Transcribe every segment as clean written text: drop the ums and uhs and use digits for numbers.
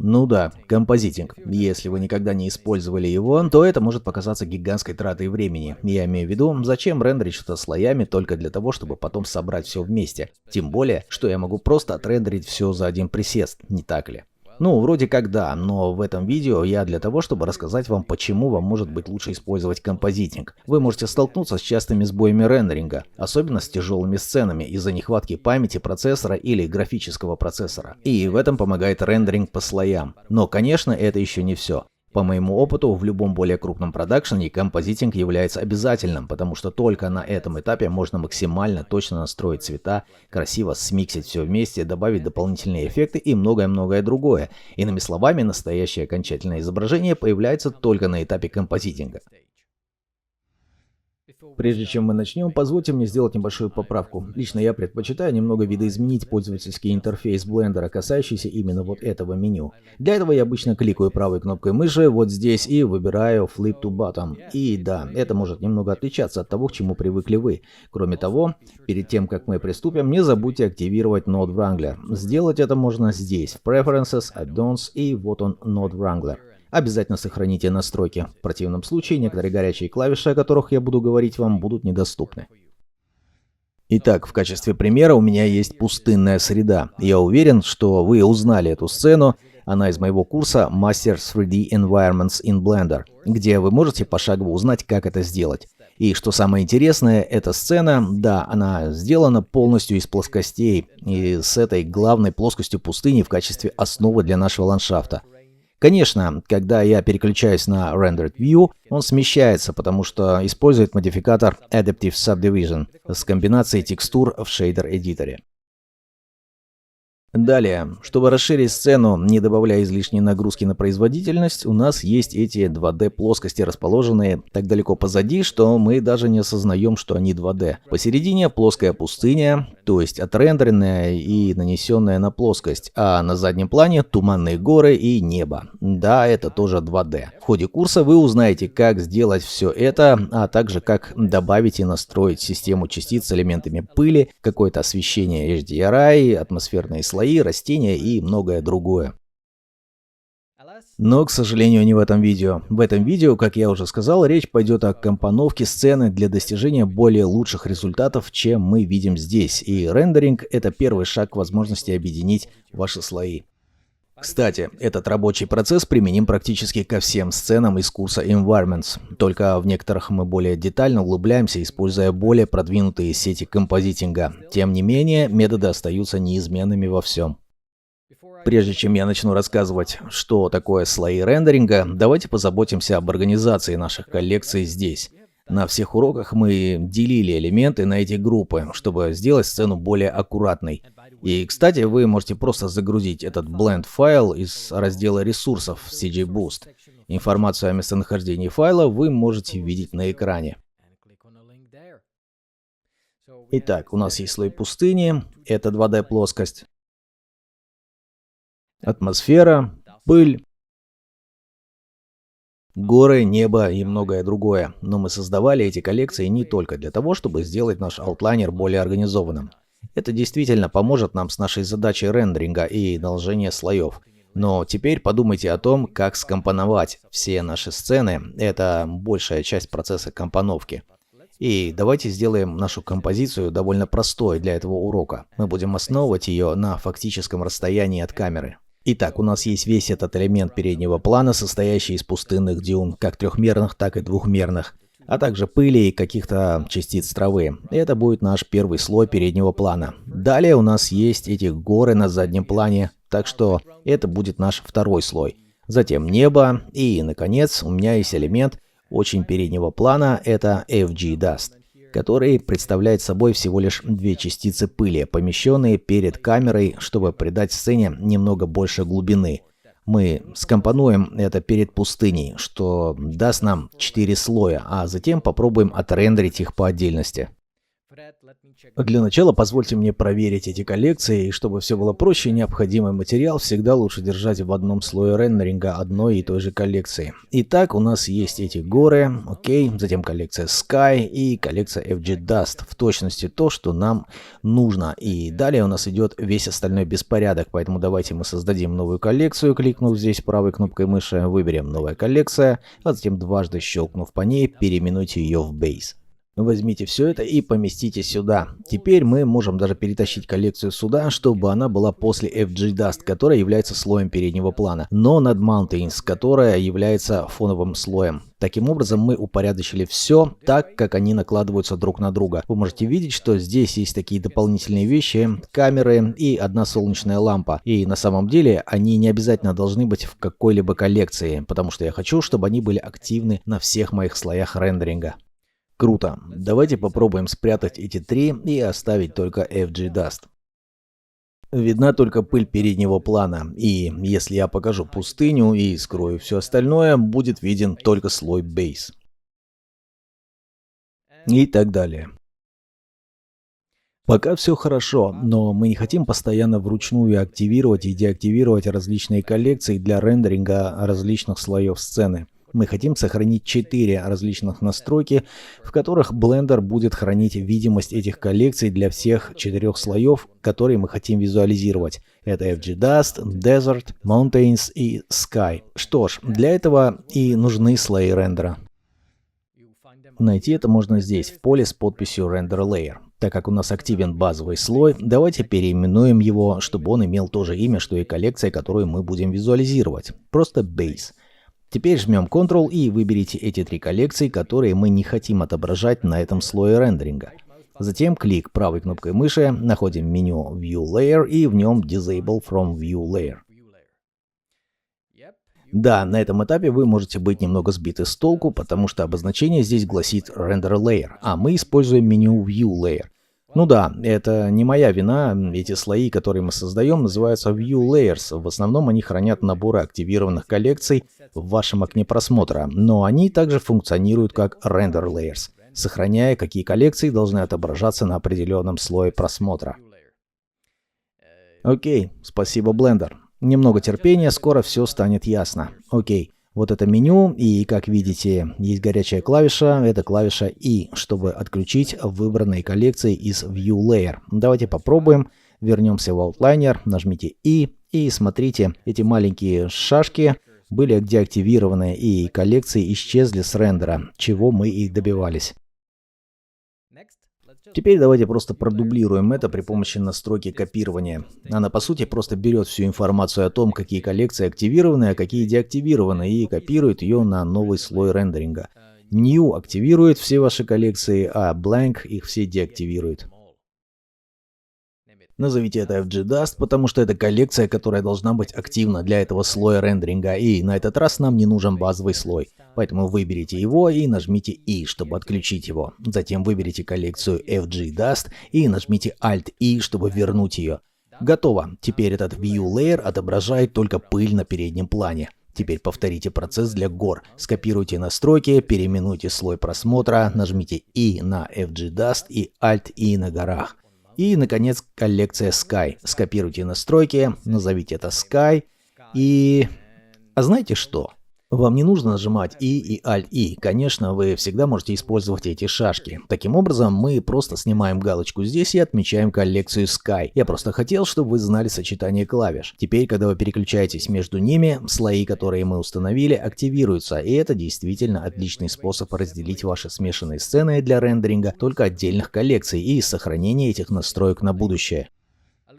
Ну да, композитинг. Если вы никогда не использовали его, то это может показаться гигантской тратой времени. Я имею в виду, зачем рендерить что-то слоями только для того, чтобы потом собрать все вместе. Тем более, что я могу просто отрендерить все за один присест, не так ли? Ну, вроде как да, но в этом видео я для того, чтобы рассказать вам, почему вам может быть лучше использовать композитинг. Вы можете столкнуться с частыми сбоями рендеринга, особенно с тяжелыми сценами из-за нехватки памяти процессора или графического процессора. И в этом помогает рендеринг по слоям. Но, конечно, это еще не все. По моему опыту, в любом более крупном продакшене композитинг является обязательным, потому что только на этом этапе можно максимально точно настроить цвета, красиво смиксить все вместе, добавить дополнительные эффекты и многое-многое другое. Иными словами, настоящее окончательное изображение появляется только на этапе композитинга. Прежде чем мы начнем, позвольте мне сделать небольшую поправку. Лично я предпочитаю немного видоизменить пользовательский интерфейс Blender, касающийся именно вот этого меню. Для этого я обычно кликаю правой кнопкой мыши вот здесь и выбираю Flip to Bottom. И да, это может немного отличаться от того, к чему привыкли вы. Кроме того, перед тем, как мы приступим, не забудьте активировать Node Wrangler. Сделать это можно здесь, в Preferences, Add-ons и вот он Node Wrangler. Обязательно сохраните настройки. В противном случае некоторые горячие клавиши, о которых я буду говорить вам, будут недоступны. Итак, в качестве примера у меня есть пустынная среда. Я уверен, что вы узнали эту сцену. Она из моего курса Master 3D Environments in Blender, где вы можете пошагово узнать, как это сделать. И что самое интересное, эта сцена, да, она сделана полностью из плоскостей и с этой главной плоскостью пустыни в качестве основы для нашего ландшафта. Конечно, когда я переключаюсь на Rendered View, он смещается, потому что использует модификатор Adaptive Subdivision с комбинацией текстур в шейдер-эдиторе. Далее, чтобы расширить сцену, не добавляя излишней нагрузки на производительность, у нас есть эти 2D плоскости, расположенные так далеко позади, что мы даже не осознаем, что они 2D. Посередине плоская пустыня, то есть отрендеренная и нанесенная на плоскость, а на заднем плане туманные горы и небо. Да, это тоже 2D. В ходе курса вы узнаете, как сделать все это, а также как добавить и настроить систему частиц с элементами пыли, какое-то освещение HDRI, атмосферные слои, растения и многое другое. Но, к сожалению, не в этом видео. В этом видео, как я уже сказал, речь пойдет о компоновке сцены для достижения более лучших результатов, чем мы видим здесь. И рендеринг — это первый шаг к возможности объединить ваши слои. Кстати, этот рабочий процесс применим практически ко всем сценам из курса Environments, только в некоторых мы более детально углубляемся, используя более продвинутые сети композитинга. Тем не менее, методы остаются неизменными во всем. Прежде чем я начну рассказывать, что такое слои рендеринга, давайте позаботимся об организации наших коллекций здесь. На всех уроках мы делили элементы на эти группы, чтобы сделать сцену более аккуратной. И, кстати, вы можете просто загрузить этот blend файл из раздела ресурсов CG Boost. Информацию о местонахождении файла вы можете видеть на экране. Итак, у нас есть слой пустыни, это 2D плоскость, атмосфера, пыль, горы, небо и многое другое. Но мы создавали эти коллекции не только для того, чтобы сделать наш аутлайнер более организованным. Это действительно поможет нам с нашей задачей рендеринга и наложения слоев. Но теперь подумайте о том, как скомпоновать все наши сцены. Это большая часть процесса компоновки. И давайте сделаем нашу композицию довольно простой для этого урока. Мы будем основывать ее на фактическом расстоянии от камеры. Итак, у нас есть весь этот элемент переднего плана, состоящий из пустынных дюн, как трехмерных, так и двухмерных, а также пыли и каких-то частиц травы. Это будет наш первый слой переднего плана. Далее у нас есть эти горы на заднем плане, так что это будет наш второй слой. Затем небо и, наконец, у меня есть элемент очень переднего плана, это FG Dust, который представляет собой всего лишь две частицы пыли, помещенные перед камерой, чтобы придать сцене немного больше глубины. Мы скомпонуем это перед пустыней, что даст нам 4 слоя, а затем попробуем отрендерить их по отдельности. Для начала позвольте мне проверить эти коллекции, и чтобы все было проще, необходимый материал всегда лучше держать в одном слое рендеринга одной и той же коллекции. Итак, у нас есть эти горы, окей, затем коллекция Sky и коллекция FG Dust, в точности то, что нам нужно. И далее у нас идет весь остальной беспорядок, поэтому давайте мы создадим новую коллекцию, кликнув здесь правой кнопкой мыши, выберем новая коллекция, а затем дважды щелкнув по ней, переименуйте ее в Base. Возьмите все это и поместите сюда. Теперь мы можем даже перетащить коллекцию сюда, чтобы она была после FG Dust, которая является слоем переднего плана, но над Mountains, которая является фоновым слоем. Таким образом, мы упорядочили все так, как они накладываются друг на друга. Вы можете видеть, что здесь есть такие дополнительные вещи, камеры и одна солнечная лампа. И на самом деле они не обязательно должны быть в какой-либо коллекции, потому что я хочу, чтобы они были активны на всех моих слоях рендеринга. Круто. Давайте попробуем спрятать эти три и оставить только FG Dust. Видна только пыль переднего плана, и если я покажу пустыню и скрою все остальное, будет виден только слой Base. И так далее. Пока все хорошо, но мы не хотим постоянно вручную активировать и деактивировать различные коллекции для рендеринга различных слоев сцены. Мы хотим сохранить 4 различных настройки, в которых Blender будет хранить видимость этих коллекций для всех 4 слоев, которые мы хотим визуализировать. Это FG Dust, Desert, Mountains и Sky. Что ж, для этого и нужны слои рендера. Найти это можно здесь, в поле с подписью Render Layer. Так как у нас активен базовый слой, давайте переименуем его, чтобы он имел то же имя, что и коллекция, которую мы будем визуализировать. Просто Base. Теперь жмем Ctrl и выберите эти 3 коллекции, которые мы не хотим отображать на этом слое рендеринга. Затем клик правой кнопкой мыши, находим меню View Layer и в нем Disable from View Layer. Да, на этом этапе вы можете быть немного сбиты с толку, потому что обозначение здесь гласит Render Layer, а мы используем меню View Layer. Ну да, это не моя вина, эти слои, которые мы создаем, называются View Layers. В основном они хранят наборы активированных коллекций в вашем окне просмотра, но они также функционируют как Render Layers, сохраняя, какие коллекции должны отображаться на определенном слое просмотра. Окей, спасибо, Blender. Немного терпения, скоро все станет ясно. Окей. Вот это меню, и как видите, есть горячая клавиша, это клавиша И, чтобы отключить выбранные коллекции из View Layer. Давайте попробуем, вернемся в Outliner, нажмите И смотрите, эти маленькие шашки были деактивированы, и коллекции исчезли с рендера, чего мы и добивались. Теперь давайте просто продублируем это при помощи настройки копирования. Она по сути просто берет всю информацию о том, какие коллекции активированы, а какие деактивированы, и копирует ее на новый слой рендеринга. New активирует все ваши коллекции, а Blank их все деактивирует. Назовите это FG Dust, потому что это коллекция, которая должна быть активна для этого слоя рендеринга, и на этот раз нам не нужен базовый слой. Поэтому выберите его и нажмите И, чтобы отключить его. Затем выберите коллекцию FG Dust и нажмите Alt-I, чтобы вернуть ее. Готово. Теперь этот View Layer отображает только пыль на переднем плане. Теперь повторите процесс для гор. Скопируйте настройки, переименуйте слой просмотра, нажмите И на FG Dust и Alt-I на горах. И, наконец, коллекция Sky. Скопируйте настройки, назовите это Sky и... А знаете что? Вам не нужно нажимать и Alt-I. Конечно, вы всегда можете использовать эти шашки. Таким образом, мы просто снимаем галочку здесь и отмечаем коллекцию Sky. Я просто хотел, чтобы вы знали сочетание клавиш. Теперь, когда вы переключаетесь между ними, слои, которые мы установили, активируются. И это действительно отличный способ разделить ваши смешанные сцены для рендеринга только отдельных коллекций и сохранения этих настроек на будущее.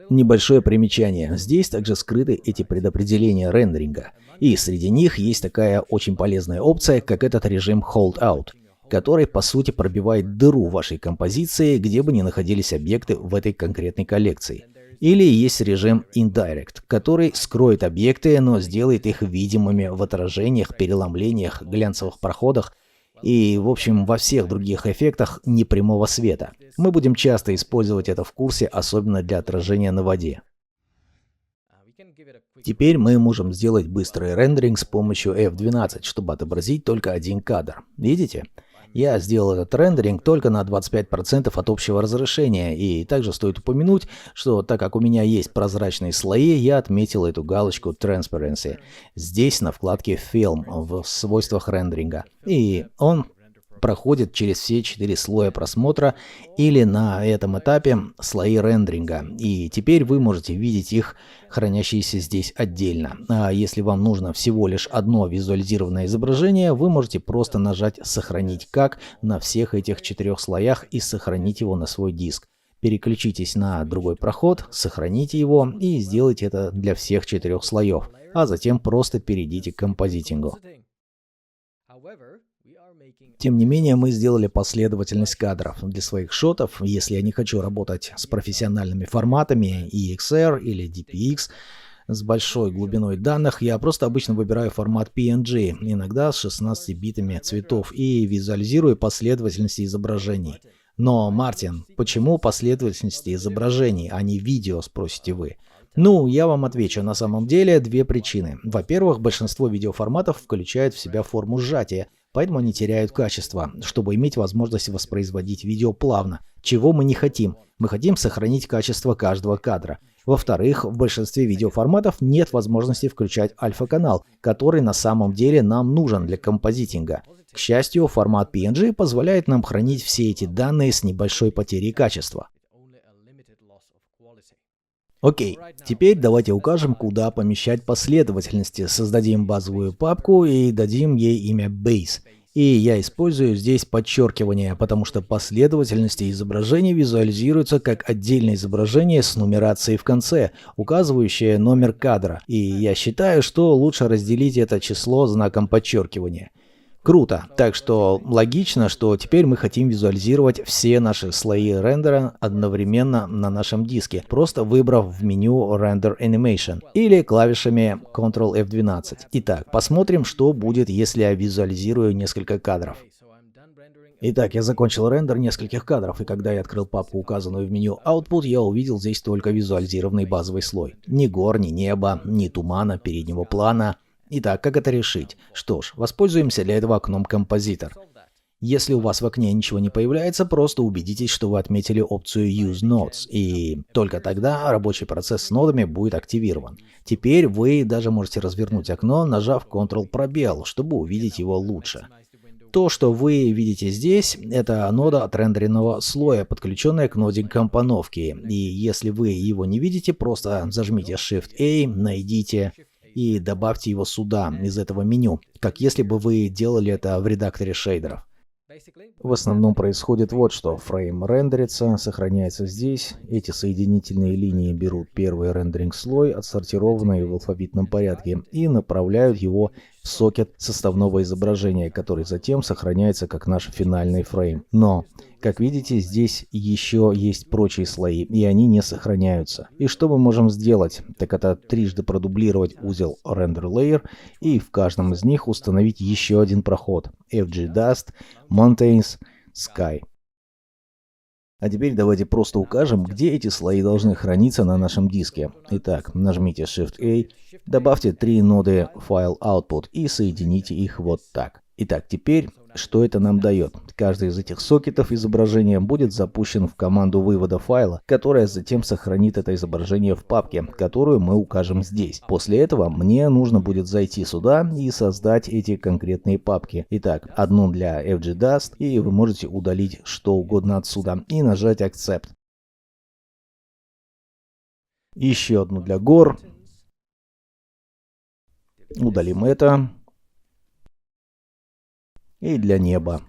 Небольшое примечание. Здесь также скрыты эти предопределения рендеринга. И среди них есть такая очень полезная опция, как этот режим Hold Out, который по сути пробивает дыру в вашей композиции, где бы ни находились объекты в этой конкретной коллекции. Или есть режим Indirect, который скроет объекты, но сделает их видимыми в отражениях, переломлениях, глянцевых проходах и, в общем, во всех других эффектах непрямого света. Мы будем часто использовать это в курсе, особенно для отражения на воде. Теперь мы можем сделать быстрый рендеринг с помощью F12, чтобы отобразить только один кадр. Видите? Я сделал этот рендеринг только на 25% от общего разрешения, и также стоит упомянуть, что так как у меня есть прозрачные слои, я отметил эту галочку Transparency здесь на вкладке Film в свойствах рендеринга. И он проходит через все 4 слоя просмотра или на этом этапе слои рендеринга. И теперь вы можете видеть их, хранящиеся здесь отдельно. А если вам нужно всего лишь одно визуализированное изображение, вы можете просто нажать «Сохранить как» на всех этих 4 слоях и сохранить его на свой диск. Переключитесь на другой проход, сохраните его и сделайте это для всех 4 слоев, а затем просто перейдите к композитингу. Тем не менее, мы сделали последовательность кадров для своих шотов. Если я не хочу работать с профессиональными форматами EXR или DPX с большой глубиной данных, я просто обычно выбираю формат PNG, иногда с 16 битами цветов, и визуализирую последовательности изображений. Но, Мартин, почему последовательности изображений, а не видео, спросите вы? Ну, я вам отвечу, на самом деле две причины. Во-первых, большинство видеоформатов включает в себя форму сжатия, поэтому они теряют качество, чтобы иметь возможность воспроизводить видео плавно, чего мы не хотим. Мы хотим сохранить качество каждого кадра. Во-вторых, в большинстве видеоформатов нет возможности включать альфа-канал, который на самом деле нам нужен для композитинга. К счастью, формат PNG позволяет нам хранить все эти данные с небольшой потерей качества. Окей, теперь давайте укажем, куда помещать последовательности. Создадим базовую папку и дадим ей имя Base. И я использую здесь подчеркивание, потому что последовательности изображений визуализируются как отдельное изображение с нумерацией в конце, указывающее номер кадра. И я считаю, что лучше разделить это число знаком подчеркивания. Круто. Так что логично, что теперь мы хотим визуализировать все наши слои рендера одновременно на нашем диске, просто выбрав в меню Render Animation или клавишами Ctrl F12. Итак, посмотрим, что будет, если я визуализирую несколько кадров. Итак, я закончил рендер нескольких кадров, и когда я открыл папку, указанную в меню Output, я увидел здесь только визуализированный базовый слой. Ни гор, ни неба, ни тумана, переднего плана. Итак, как это решить? Что ж, воспользуемся для этого окном «Композитор». Если у вас в окне ничего не появляется, просто убедитесь, что вы отметили опцию Use Nodes, и только тогда рабочий процесс с нодами будет активирован. Теперь вы даже можете развернуть окно, нажав Ctrl-пробел, чтобы увидеть его лучше. То, что вы видите здесь, это нода отрендеренного слоя, подключенная к ноде компоновки. И если вы его не видите, просто зажмите Shift-A, найдите и добавьте его сюда, из этого меню, как если бы вы делали это в редакторе шейдеров. В основном происходит вот что. Фрейм рендерится, сохраняется здесь. Эти соединительные линии берут первый рендеринг-слой, отсортированный в алфавитном порядке, и направляют его в сокет составного изображения, который затем сохраняется как наш финальный фрейм. Но, как видите, здесь еще есть прочие слои, и они не сохраняются. И что мы можем сделать? Так это трижды продублировать узел Render Layer и в каждом из них установить еще один проход FG Dust, Mountains, Sky. А теперь давайте просто укажем, где эти слои должны храниться на нашем диске. Итак, нажмите Shift-A, добавьте 3 ноды File Output и соедините их вот так. Итак, теперь что это нам дает? Каждый из этих сокетов изображения будет запущен в команду вывода файла, которая затем сохранит это изображение в папке, которую мы укажем здесь. После этого мне нужно будет зайти сюда и создать эти конкретные папки. Итак, одну для FGDust, и вы можете удалить что угодно отсюда и нажать Accept. Еще одну для гор. Удалим это. И для неба.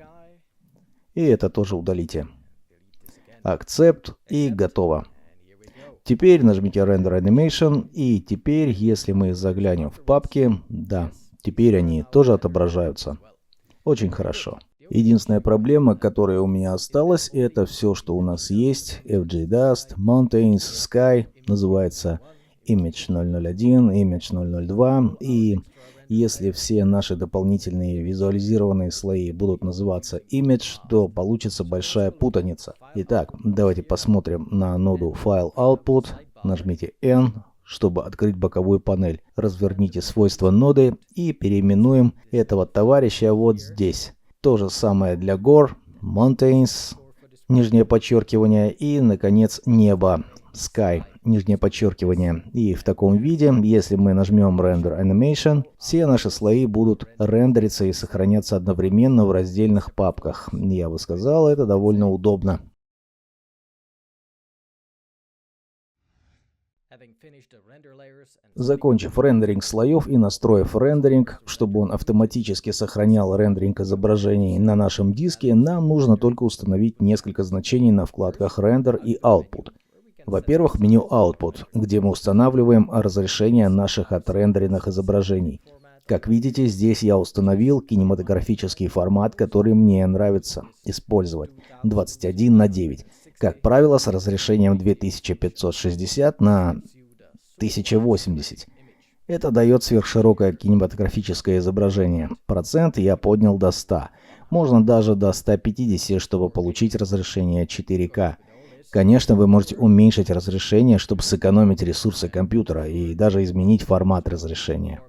И это тоже удалите. Accept и готово. Теперь нажмите Render Animation, и теперь, если мы заглянем в папки, да, теперь они тоже отображаются. Очень хорошо. Единственная проблема, которая у меня осталась, это все, что у нас есть. FG Dust, Mountains, Sky, называется Image 001, Image 002, и если все наши дополнительные визуализированные слои будут называться Image, то получится большая путаница. Итак, давайте посмотрим на ноду File Output, нажмите N, чтобы открыть боковую панель. Разверните свойства ноды и переименуем этого товарища вот здесь. То же самое для гор, mountains, нижнее подчеркивание, и, наконец, небо, sky, нижнее подчеркивание. И в таком виде, если мы нажмем Render Animation, все наши слои будут рендериться и сохраняться одновременно в раздельных папках. Я бы сказал, это довольно удобно. Закончив рендеринг слоев и настроив рендеринг, чтобы он автоматически сохранял рендеринг изображений на нашем диске, нам нужно только установить несколько значений на вкладках Render и Output. Во-первых, меню Output, где мы устанавливаем разрешение наших отрендеренных изображений. Как видите, здесь я установил кинематографический формат, который мне нравится использовать, 21:9. Как правило, с разрешением 2560 на 1080. Это дает сверхширокое кинематографическое изображение. Процент я поднял до 100. Можно даже до 150, чтобы получить разрешение 4К. Конечно, вы можете уменьшить разрешение, чтобы сэкономить ресурсы компьютера и даже изменить формат разрешения.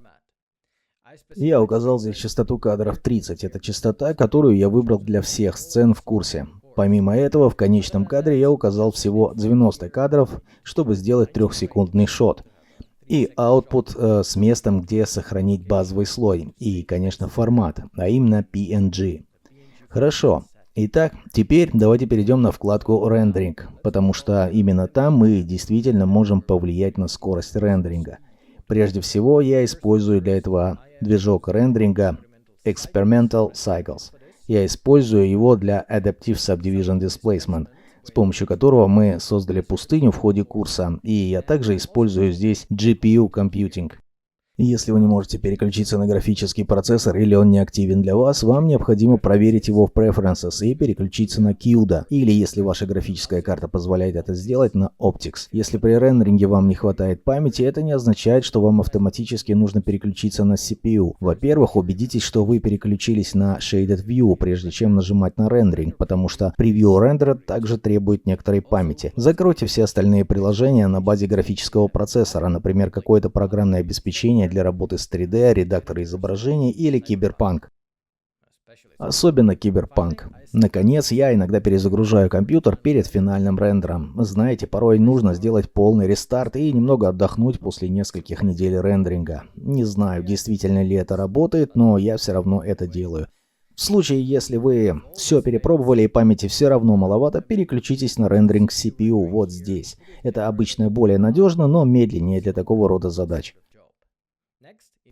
Я указал здесь частоту кадров 30. Это частота, которую я выбрал для всех сцен в курсе. Помимо этого, в конечном кадре я указал всего 90 кадров, чтобы сделать 3-секундный шот. И output с местом, где сохранить базовый слой. И, конечно, формат, а именно PNG. Хорошо. Итак, теперь давайте перейдем на вкладку «Рендеринг», потому что именно там мы действительно можем повлиять на скорость рендеринга. Прежде всего, я использую для этого движок рендеринга Experimental Cycles. Я использую его для Adaptive Subdivision Displacement, с помощью которого мы создали пустыню в ходе курса, и я также использую здесь GPU Computing. Если вы не можете переключиться на графический процессор или он не активен для вас, вам необходимо проверить его в Preferences и переключиться на CUDA. Или, если ваша графическая карта позволяет это сделать, на Optics. Если при рендеринге вам не хватает памяти, это не означает, что вам автоматически нужно переключиться на CPU. Во-первых, убедитесь, что вы переключились на Shaded View, прежде чем нажимать на рендеринг, потому что превью рендера также требует некоторой памяти. Закройте все остальные приложения на базе графического процессора, например, какое-то программное обеспечение для работы с 3D, редактора изображений или Киберпанк. Особенно Киберпанк. Наконец, я иногда перезагружаю компьютер перед финальным рендером. Знаете, порой нужно сделать полный рестарт и немного отдохнуть после нескольких недель рендеринга. Не знаю, действительно ли это работает, но я все равно это делаю. В случае, если вы все перепробовали и памяти все равно маловато, переключитесь на рендеринг CPU вот здесь. Это обычно более надежно, но медленнее для такого рода задач.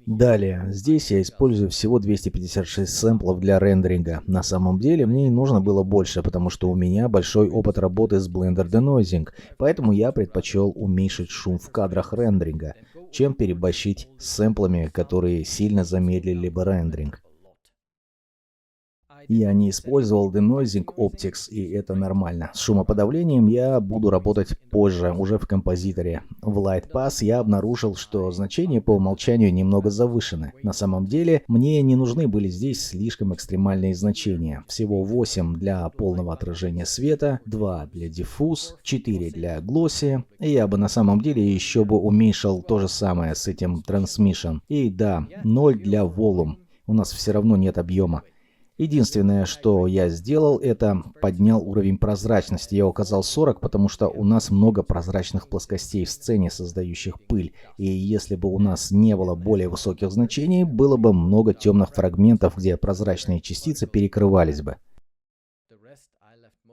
Далее, здесь я использую всего 256 сэмплов для рендеринга. На самом деле, мне не нужно было больше, потому что у меня большой опыт работы с Blender Denoising, поэтому я предпочел уменьшить шум в кадрах рендеринга, чем переборщить с сэмплами, которые сильно замедлили бы рендеринг. Я не использовал Denoising Optics, и это нормально. С шумоподавлением я буду работать позже, уже в композиторе. В LightPath я обнаружил, что значения по умолчанию немного завышены. На самом деле, мне не нужны были здесь слишком экстремальные значения. Всего 8 для полного отражения света, 2 для Diffuse, 4 для Glossy. И я бы на самом деле еще бы уменьшил то же самое с этим Transmission. И да, 0 для Volume. У нас все равно нет объема. Единственное, что я сделал, это поднял уровень прозрачности. Я указал 40, потому что у нас много прозрачных плоскостей в сцене, создающих пыль. И если бы у нас не было более высоких значений, было бы много темных фрагментов, где прозрачные частицы перекрывались бы.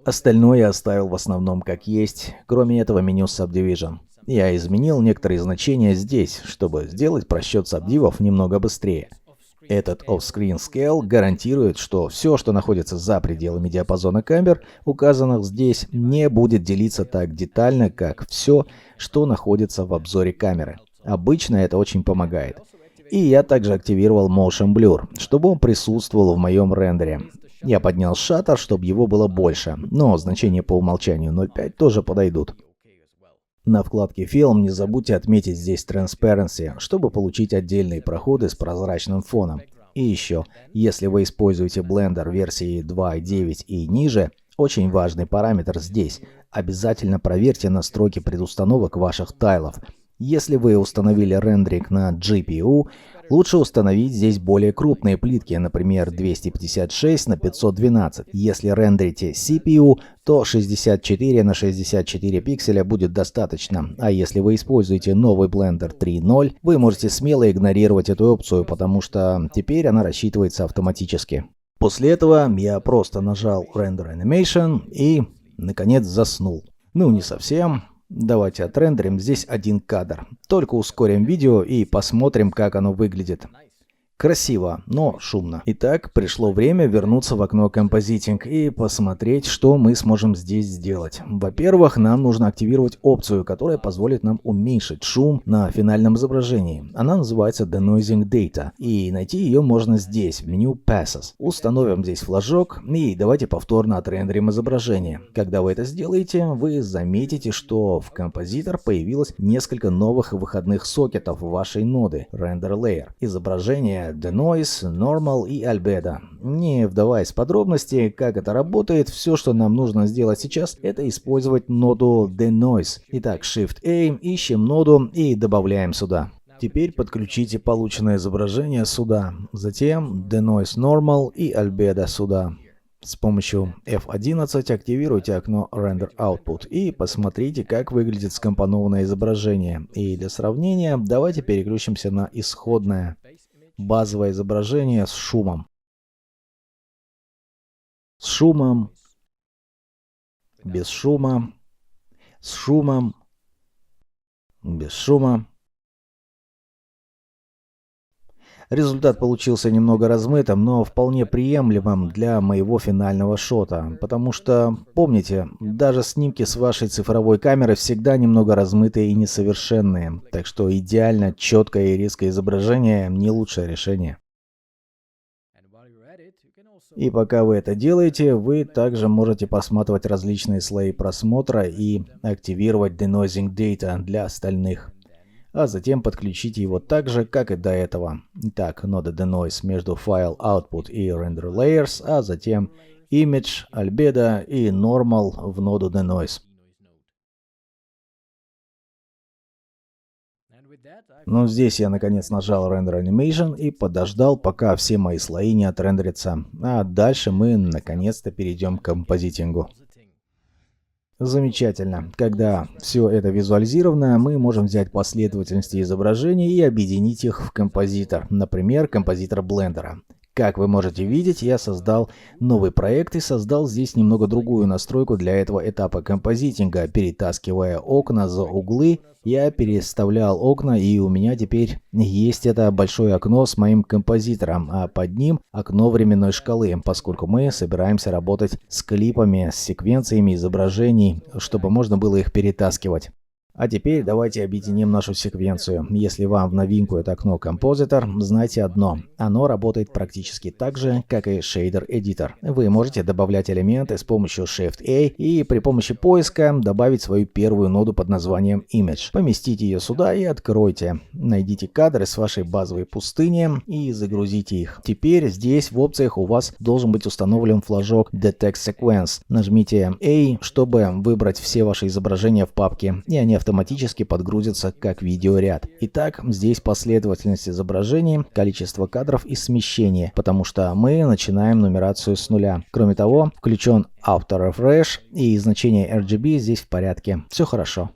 Остальное я оставил в основном как есть, кроме этого меню Subdivision. Я изменил некоторые значения здесь, чтобы сделать просчет сабдивов немного быстрее. Этот Off-Screen Scale гарантирует, что все, что находится за пределами диапазона камер, указанных здесь, не будет делиться так детально, как все, что находится в обзоре камеры. Обычно это очень помогает. И я также активировал Motion Blur, чтобы он присутствовал в моем рендере. Я поднял шаттер, чтобы его было больше, но значения по умолчанию 0.5 тоже подойдут. На вкладке Film не забудьте отметить здесь Transparency, чтобы получить отдельные проходы с прозрачным фоном. И еще, если вы используете Blender версии 2.9 и ниже, очень важный параметр здесь. Обязательно проверьте настройки предустановок ваших тайлов. Если вы установили рендеринг на GPU, лучше установить здесь более крупные плитки, например, 256 на 512. Если рендерите CPU, то 64 на 64 пикселя будет достаточно. А если вы используете новый Blender 3.0, вы можете смело игнорировать эту опцию, потому что теперь она рассчитывается автоматически. После этого я просто нажал Render Animation и, наконец, заснул. Ну, не совсем. Давайте отрендерим здесь один кадр. Только ускорим видео и посмотрим, как оно выглядит. Красиво, но шумно. Итак, пришло время вернуться в окно Compositing и посмотреть, что мы сможем здесь сделать. Во-первых, нам нужно активировать опцию, которая позволит нам уменьшить шум на финальном изображении. Она называется Denoising Data, и найти ее можно здесь, в меню Passes. Установим здесь флажок и давайте повторно отрендерим изображение. Когда вы это сделаете, вы заметите, что в композитор появилось несколько новых выходных сокетов вашей ноды Render Layer. Изображение Denoise, Normal и Albedo. Не вдаваясь в подробности, как это работает, все, что нам нужно сделать сейчас, это использовать ноду Denoise. Итак, Shift-A, ищем ноду и добавляем сюда. Теперь подключите полученное изображение сюда. Затем Denoise Normal и Albedo сюда. С помощью F11 активируйте окно Render Output и посмотрите, как выглядит скомпонованное изображение. И для сравнения, давайте переключимся на исходное. Базовое изображение с шумом. С шумом. Без шума. С шумом. Без шума. Результат получился немного размытым, но вполне приемлемым для моего финального шота. Потому что, помните, даже снимки с вашей цифровой камеры всегда немного размытые и несовершенные. Так что идеально четкое и резкое изображение не лучшее решение. И пока вы это делаете, вы также можете посматривать различные слои просмотра и активировать Denoising Data для остальных. А затем подключите его так же, как и до этого. Итак, нода Denoise между File Output и Render Layers, а затем Image, Albedo и Normal в ноду Denoise. Но здесь я наконец нажал Render Animation и подождал, пока все мои слои не отрендерятся. А дальше мы наконец-то перейдем к композитингу. Замечательно. Когда все это визуализировано, мы можем взять последовательности изображений и объединить их в композитор, например, композитор Blender. Как вы можете видеть, я создал новый проект и создал здесь немного другую настройку для этого этапа композитинга. Перетаскивая окна за углы, я переставлял окна, и у меня теперь есть это большое окно с моим композитором, а под ним окно временной шкалы, поскольку мы собираемся работать с клипами, с секвенциями изображений, чтобы можно было их перетаскивать. А теперь давайте объединим нашу секвенцию. Если вам в новинку это окно Compositor, знайте одно. Оно работает практически так же, как и Shader Editor. Вы можете добавлять элементы с помощью Shift-A и при помощи поиска добавить свою первую ноду под названием Image. Поместите ее сюда и откройте. Найдите кадры с вашей базовой пустыни и загрузите их. Теперь здесь в опциях у вас должен быть установлен флажок Detect Sequence. Нажмите A, чтобы выбрать все ваши изображения в папке, и они автоматически подгрузятся как видеоряд. Итак, здесь последовательность изображений, количество кадров и смещение, потому что мы начинаем нумерацию с нуля. Кроме того, включен Auto Refresh и значение RGB здесь в порядке. Все хорошо.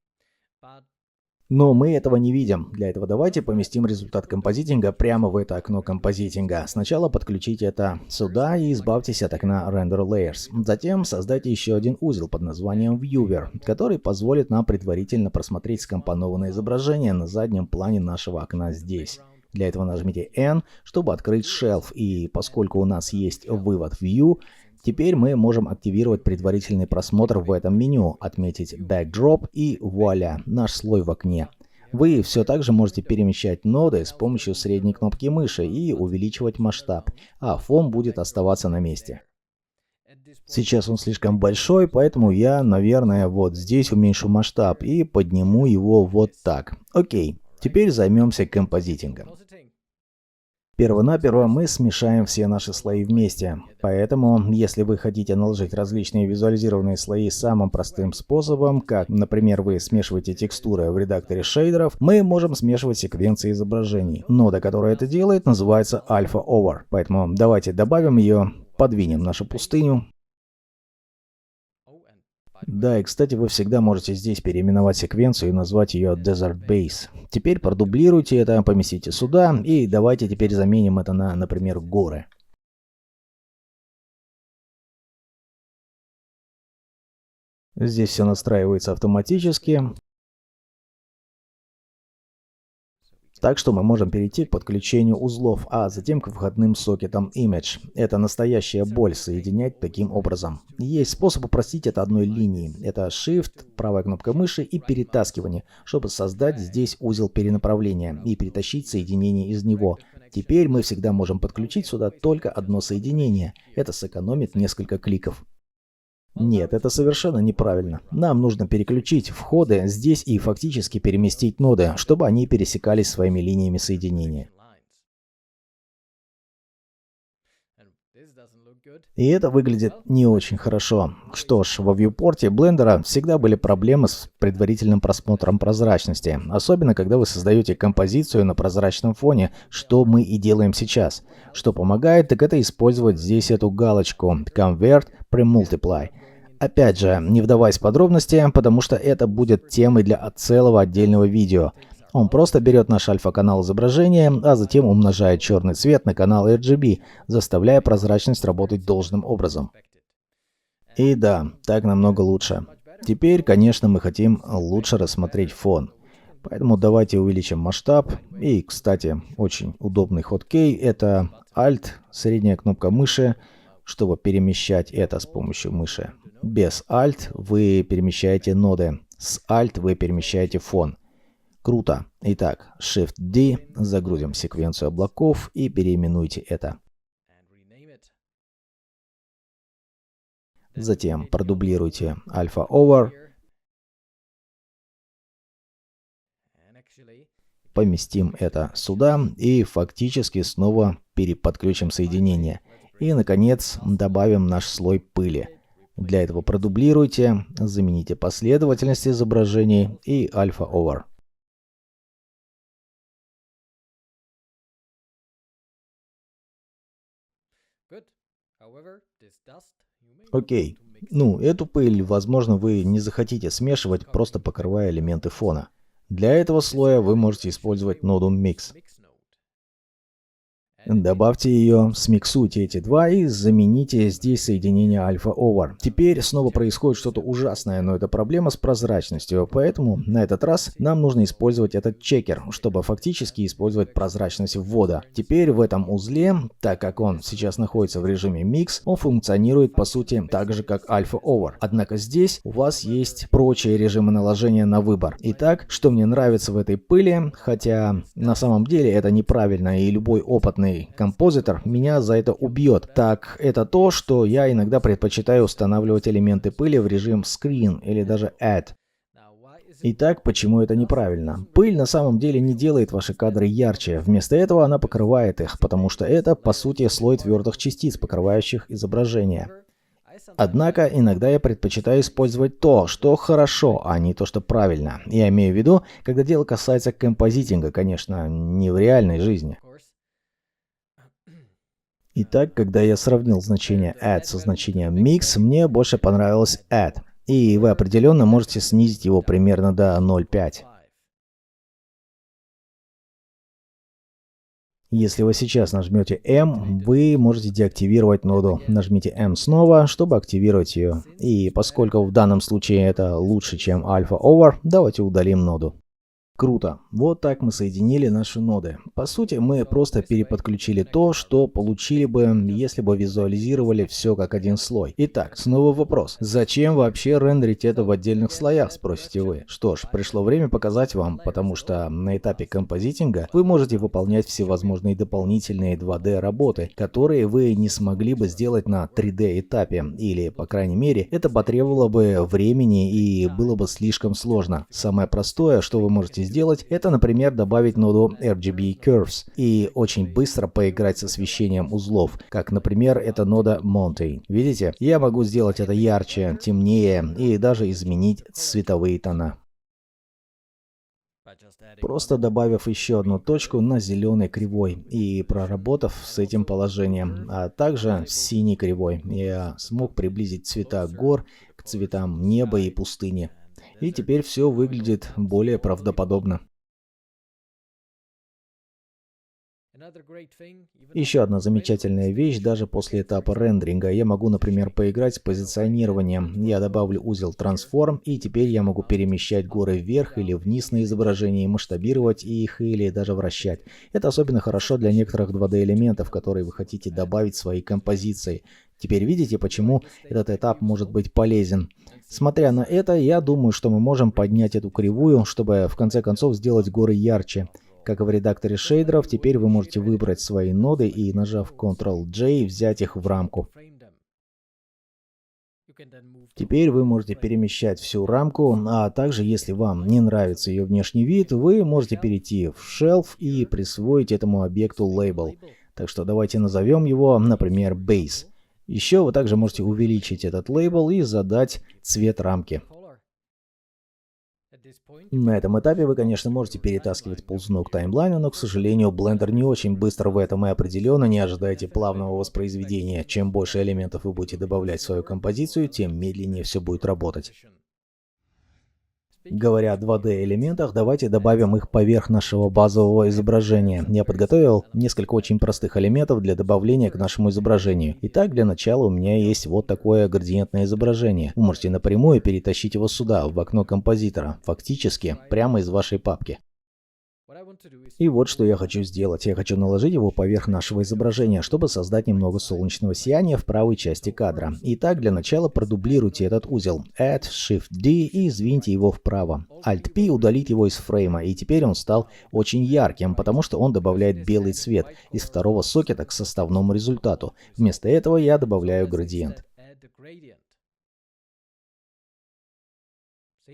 Но мы этого не видим. Для этого давайте поместим результат композитинга прямо в это окно композитинга. Сначала подключите это сюда и избавьтесь от окна Render Layers. Затем создайте еще один узел под названием Viewer, который позволит нам предварительно просмотреть скомпонованное изображение на заднем плане нашего окна здесь. Для этого нажмите N, чтобы открыть Shelf, и поскольку у нас есть вывод View, теперь мы можем активировать предварительный просмотр в этом меню, отметить Backdrop и вуаля, наш слой в окне. Вы все так же можете перемещать ноды с помощью средней кнопки мыши и увеличивать масштаб, а фон будет оставаться на месте. Сейчас он слишком большой, поэтому я, наверное, вот здесь уменьшу масштаб и подниму его вот так. Окей, теперь займемся композитингом. Первонаперво мы смешаем все наши слои вместе. Поэтому, если вы хотите наложить различные визуализированные слои самым простым способом, как, например, вы смешиваете текстуры в редакторе шейдеров, мы можем смешивать секвенции изображений. Нода, которая это делает, называется Alpha Over. Поэтому давайте добавим ее, подвинем нашу пустыню. Да, и кстати, вы всегда можете здесь переименовать секвенцию и назвать ее Desert Base. Теперь продублируйте это, поместите сюда, и давайте теперь заменим это на, например, горы. Здесь все настраивается автоматически. Так что мы можем перейти к подключению узлов, а затем к входным сокетам Image. Это настоящая боль соединять таким образом. Есть способ упростить это одной линией. Это Shift, правая кнопка мыши и перетаскивание, чтобы создать здесь узел перенаправления и перетащить соединение из него. Теперь мы всегда можем подключить сюда только одно соединение. Это сэкономит несколько кликов. Нет, это совершенно неправильно. Нам нужно переключить входы здесь и фактически переместить ноды, чтобы они пересекались своими линиями соединения. И это выглядит не очень хорошо. Что ж, во вьюпорте Blender всегда были проблемы с предварительным просмотром прозрачности, особенно когда вы создаете композицию на прозрачном фоне, что мы и делаем сейчас. Что помогает, так это использовать здесь эту галочку Convert Pre-Multiply. Опять же, не вдаваясь в подробности, потому что это будет темой для целого отдельного видео. Он просто берет наш альфа-канал изображения, а затем умножает черный цвет на канал RGB, заставляя прозрачность работать должным образом. И да, так намного лучше. Теперь, конечно, мы хотим лучше рассмотреть фон. Поэтому давайте увеличим масштаб. И, кстати, очень удобный хоткей — это Alt, средняя кнопка мыши, чтобы перемещать это с помощью мыши. Без Alt вы перемещаете ноды, с Alt вы перемещаете фон. Круто. Итак, Shift-D, загрузим секвенцию облаков и переименуйте это. Затем продублируйте Alpha Over. Поместим это сюда и фактически снова переподключим соединение. И, наконец, добавим наш слой пыли. Для этого продублируйте, замените последовательность изображений и Alpha Over. Окей. Эту пыль, возможно, вы не захотите смешивать, просто покрывая элементы фона. Для этого слоя вы можете использовать ноду Mix. Добавьте ее, смиксуйте эти два и замените здесь соединение Alpha Over. Теперь снова происходит что-то ужасное, но это проблема с прозрачностью, поэтому на этот раз нам нужно использовать этот чекер, чтобы фактически использовать прозрачность ввода. Теперь в этом узле, так как он сейчас находится в режиме Mix, он функционирует по сути так же, как Alpha Over. Однако здесь у вас есть прочие режимы наложения на выбор. Итак, что мне нравится в этой пыли, хотя на самом деле это неправильно, и любой опытный композитор меня за это убьет. Так, это то, что я иногда предпочитаю устанавливать элементы пыли в режим Screen или даже Add. Итак, почему это неправильно? Пыль на самом деле не делает ваши кадры ярче, вместо этого она покрывает их, потому что это, по сути, слой твердых частиц, покрывающих изображение. Однако, иногда я предпочитаю использовать то, что хорошо, а не то, что правильно. Я имею в виду, когда дело касается композитинга, конечно, не в реальной жизни. Итак, когда я сравнил значение Add со значением Mix, мне больше понравилось Add. И вы определенно можете снизить его примерно до 0,5. Если вы сейчас нажмете M, вы можете деактивировать ноду. Нажмите M снова, чтобы активировать ее. И поскольку в данном случае это лучше, чем Alpha Over, давайте удалим ноду. Круто. Вот так мы соединили наши ноды. По сути, мы просто переподключили то, что получили бы, если бы визуализировали все как один слой. Итак, снова вопрос. Зачем вообще рендерить это в отдельных слоях, спросите вы? Что ж, пришло время показать вам, потому что на этапе композитинга вы можете выполнять всевозможные дополнительные 2D работы, которые вы не смогли бы сделать на 3D этапе, или, по крайней мере, это потребовало бы времени и было бы слишком сложно. Самое простое, что вы можете сделать, это, например, добавить ноду RGB Curves и очень быстро поиграть с освещением узлов, как, например, эта нода Mountain. Видите? Я могу сделать это ярче, темнее и даже изменить цветовые тона. Просто добавив еще одну точку на зеленой кривой и проработав с этим положением, а также с синей кривой, я смог приблизить цвета гор к цветам неба и пустыни. И теперь все выглядит более правдоподобно. Еще одна замечательная вещь, даже после этапа рендеринга, я могу, например, поиграть с позиционированием. Я добавлю узел Transform, и теперь я могу перемещать горы вверх или вниз на изображении, масштабировать их или даже вращать. Это особенно хорошо для некоторых 2D элементов, которые вы хотите добавить в свои композиции. Теперь видите, почему этот этап может быть полезен. Смотря на это, я думаю, что мы можем поднять эту кривую, чтобы в конце концов сделать горы ярче. Как и в редакторе шейдеров, теперь вы можете выбрать свои ноды и, нажав Ctrl-J, взять их в рамку. Теперь вы можете перемещать всю рамку, а также, если вам не нравится ее внешний вид, вы можете перейти в Shelf и присвоить этому объекту лейбл. Так что давайте назовем его, например, Base. Еще вы также можете увеличить этот лейбл и задать цвет рамки. На этом этапе вы, конечно, можете перетаскивать ползунок таймлайна, но, к сожалению, Blender не очень быстро в этом, и определенно не ожидайте плавного воспроизведения. Чем больше элементов вы будете добавлять в свою композицию, тем медленнее все будет работать. Говоря о 2D элементах, давайте добавим их поверх нашего базового изображения. Я подготовил несколько очень простых элементов для добавления к нашему изображению. Итак, для начала у меня есть вот такое градиентное изображение. Вы можете напрямую перетащить его сюда, в окно композитора, фактически прямо из вашей папки. И вот что я хочу сделать. Я хочу наложить его поверх нашего изображения, чтобы создать немного солнечного сияния в правой части кадра. Итак, для начала продублируйте этот узел. Add, Shift-D и сдвиньте его вправо. Alt-P удалит его из фрейма, и теперь он стал очень ярким, потому что он добавляет белый цвет из второго сокета к составному результату. Вместо этого я добавляю градиент.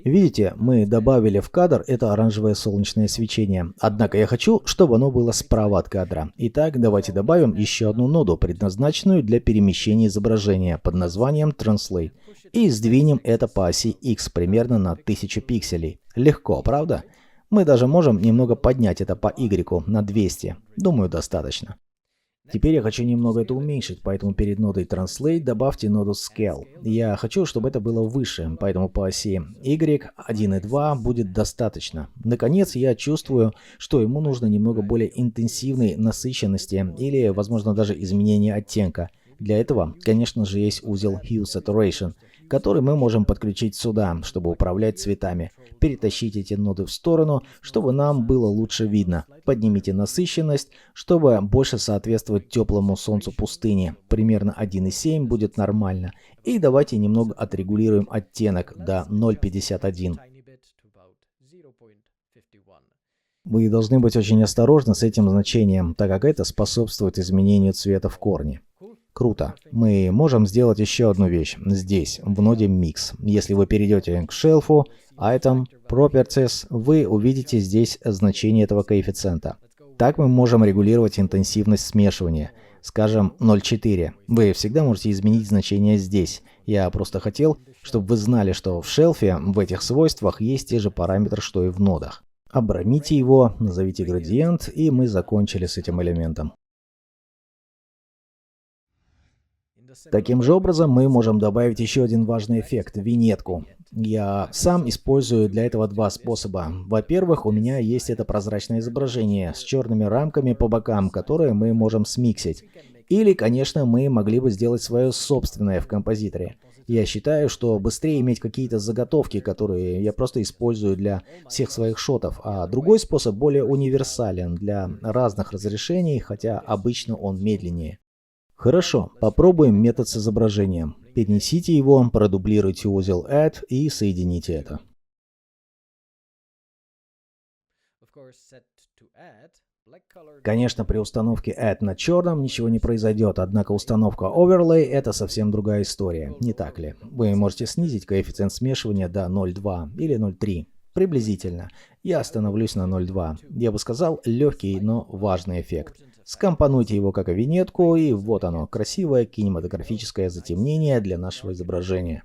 Видите, мы добавили в кадр это оранжевое солнечное свечение. Однако я хочу, чтобы оно было справа от кадра. Итак, давайте добавим еще одну ноду, предназначенную для перемещения изображения под названием Translate. И сдвинем это по оси X примерно на 1000 пикселей. Легко, правда? Мы даже можем немного поднять это по Y на 200. Думаю, достаточно. Теперь я хочу немного это уменьшить, поэтому перед нодой Translate добавьте ноду Scale. Я хочу, чтобы это было выше, поэтому по оси Y 1 и 2 будет достаточно. Наконец, я чувствую, что ему нужно немного более интенсивной насыщенности или, возможно, даже изменения оттенка. Для этого, конечно же, есть узел Hue Saturation, который мы можем подключить сюда, чтобы управлять цветами. Перетащите эти ноды в сторону, чтобы нам было лучше видно. Поднимите насыщенность, чтобы больше соответствовать теплому солнцу пустыни. Примерно 1,7 будет нормально. И давайте немного отрегулируем оттенок до 0,51. Вы должны быть очень осторожны с этим значением, так как это способствует изменению цвета в корне. Круто. Мы можем сделать еще одну вещь здесь, в ноде Mix. Если вы перейдете к шелфу, Item, Properties, вы увидите здесь значение этого коэффициента. Так мы можем регулировать интенсивность смешивания. Скажем, 0,4. Вы всегда можете изменить значение здесь. Я просто хотел, чтобы вы знали, что в шелфе в этих свойствах есть те же параметры, что и в нодах. Обрамите его, назовите градиент, и мы закончили с этим элементом. Таким же образом мы можем добавить еще один важный эффект – виньетку. Я сам использую для этого два способа. Во-первых, у меня есть это прозрачное изображение с черными рамками по бокам, которые мы можем смиксить. Или, конечно, мы могли бы сделать свое собственное в композиторе. Я считаю, что быстрее иметь какие-то заготовки, которые я просто использую для всех своих шотов, а другой способ более универсален для разных разрешений, хотя обычно он медленнее. Хорошо, попробуем метод с изображением. Перенесите его, продублируйте узел Add и соедините это. Конечно, при установке Add на черном ничего не произойдет, однако установка Overlay — это совсем другая история, не так ли? Вы можете снизить коэффициент смешивания до 0,2 или 0,3. Приблизительно. Я остановлюсь на 0,2. Я бы сказал, легкий, но важный эффект. Скомпонуйте его как виньетку, и вот оно, красивое кинематографическое затемнение для нашего изображения.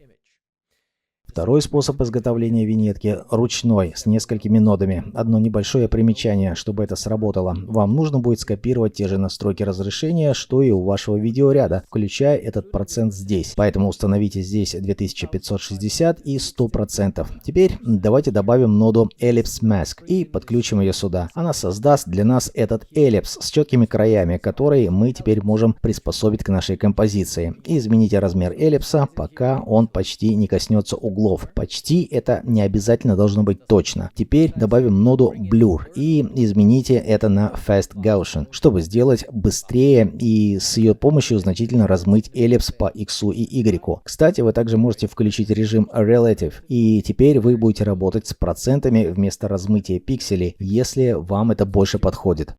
Второй способ изготовления виньетки ручной, с несколькими нодами. Одно небольшое примечание, чтобы это сработало. Вам нужно будет скопировать те же настройки разрешения, что и у вашего видеоряда, включая этот процент здесь. Поэтому установите здесь 2560 и 100%. Теперь давайте добавим ноду Ellipse Mask и подключим ее сюда. Она создаст для нас этот эллипс с четкими краями, который мы теперь можем приспособить к нашей композиции. И измените размер эллипса, пока он почти не коснется угла. Почти это не обязательно должно быть точно. Теперь добавим ноду Blur и измените это на Fast Gaussian, чтобы сделать быстрее и с ее помощью значительно размыть эллипс по X и Y. Кстати, вы также можете включить режим Relative, и теперь вы будете работать с процентами вместо размытия пикселей, если вам это больше подходит.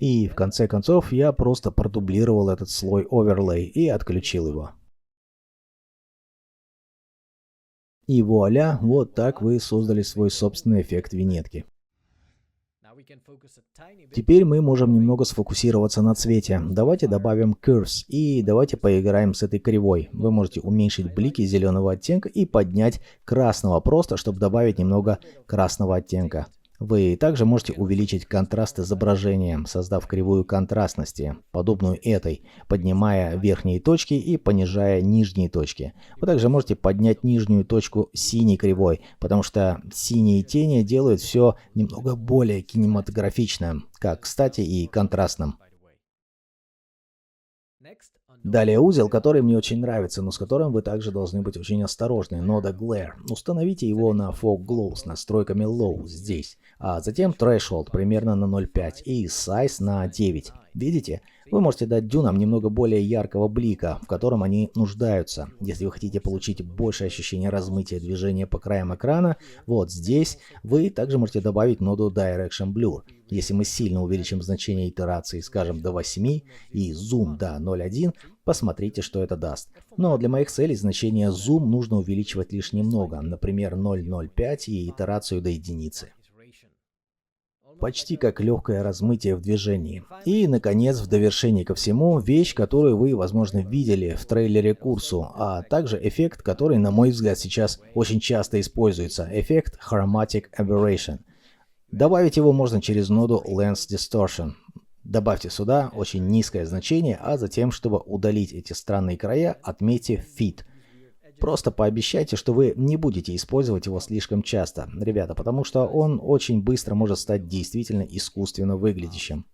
И в конце концов я просто продублировал этот слой Overlay и отключил его. И вуаля, вот так вы создали свой собственный эффект виньетки. Теперь мы можем немного сфокусироваться на цвете. Давайте добавим Curves и давайте поиграем с этой кривой. Вы можете уменьшить блики зеленого оттенка и поднять красного, просто чтобы добавить немного красного оттенка. Вы также можете увеличить контраст изображения, создав кривую контрастности, подобную этой, поднимая верхние точки и понижая нижние точки. Вы также можете поднять нижнюю точку синей кривой, потому что синие тени делают все немного более кинематографичным, как, кстати, и контрастным. Далее узел, который мне очень нравится, но с которым вы также должны быть очень осторожны. Нода Glare. Установите его на Fog Glow с настройками Low здесь. А затем Threshold примерно на 0,5 и Size на 9. Видите? Вы можете дать дюнам немного более яркого блика, в котором они нуждаются. Если вы хотите получить большее ощущение размытия движения по краям экрана, вот здесь вы также можете добавить ноду Direction Blur. Если мы сильно увеличим значение итерации, скажем, до 8 и зум до 0,1, посмотрите, что это даст. Но для моих целей значение зум нужно увеличивать лишь немного, например, 0,05 и итерацию до единицы. Почти как легкое размытие в движении. И, наконец, в довершении ко всему, вещь, которую вы, возможно, видели в трейлере к курсу, а также эффект, который, на мой взгляд, сейчас очень часто используется, эффект Chromatic Aberration. Добавить его можно через ноду Lens Distortion. Добавьте сюда очень низкое значение, а затем, чтобы удалить эти странные края, отметьте Fit. Просто пообещайте, что вы не будете использовать его слишком часто, ребята, потому что он очень быстро может стать действительно искусственно выглядящим.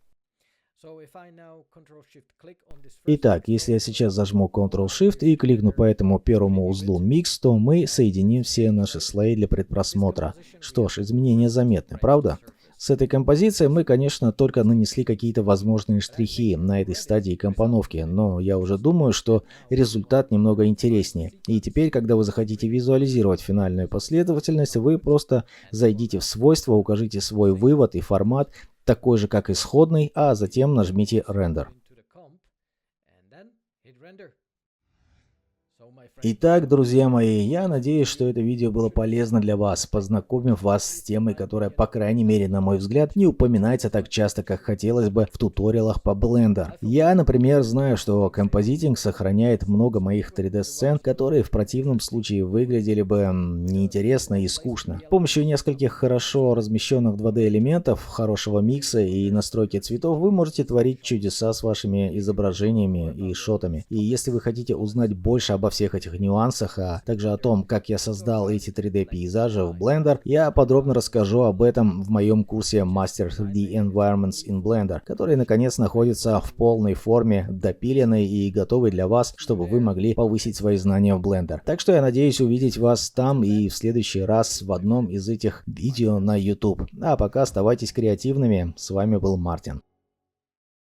Итак, если я сейчас зажму Ctrl-Shift и кликну по этому первому узлу Mix, то мы соединим все наши слои для предпросмотра. Что ж, изменения заметны, правда? С этой композицией мы, конечно, только нанесли какие-то возможные штрихи на этой стадии компоновки, но я уже думаю, что результат немного интереснее. И теперь, когда вы захотите визуализировать финальную последовательность, вы просто зайдите в свойства, укажите свой вывод и формат, такой же, как исходный, а затем нажмите Render. Итак, друзья мои, я надеюсь, что это видео было полезно для вас, познакомив вас с темой, которая, по крайней мере, на мой взгляд, не упоминается так часто, как хотелось бы в туториалах по Blender. Я, например, знаю, что композитинг сохраняет много моих 3D-сцен, которые в противном случае выглядели бы неинтересно и скучно. С помощью нескольких хорошо размещенных 2D элементов, хорошего микса и настройки цветов вы можете творить чудеса с вашими изображениями и шотами. И если вы хотите узнать больше обо всех этих нюансах, а также о том, как я создал эти 3D-пейзажи в Blender, я подробно расскажу об этом в моем курсе Master 3D Environments in Blender, который наконец находится в полной форме, допиленной и готовый для вас, чтобы вы могли повысить свои знания в Blender. Так что я надеюсь увидеть вас там и в следующий раз в одном из этих видео на YouTube. А пока оставайтесь креативными. С вами был Мартин.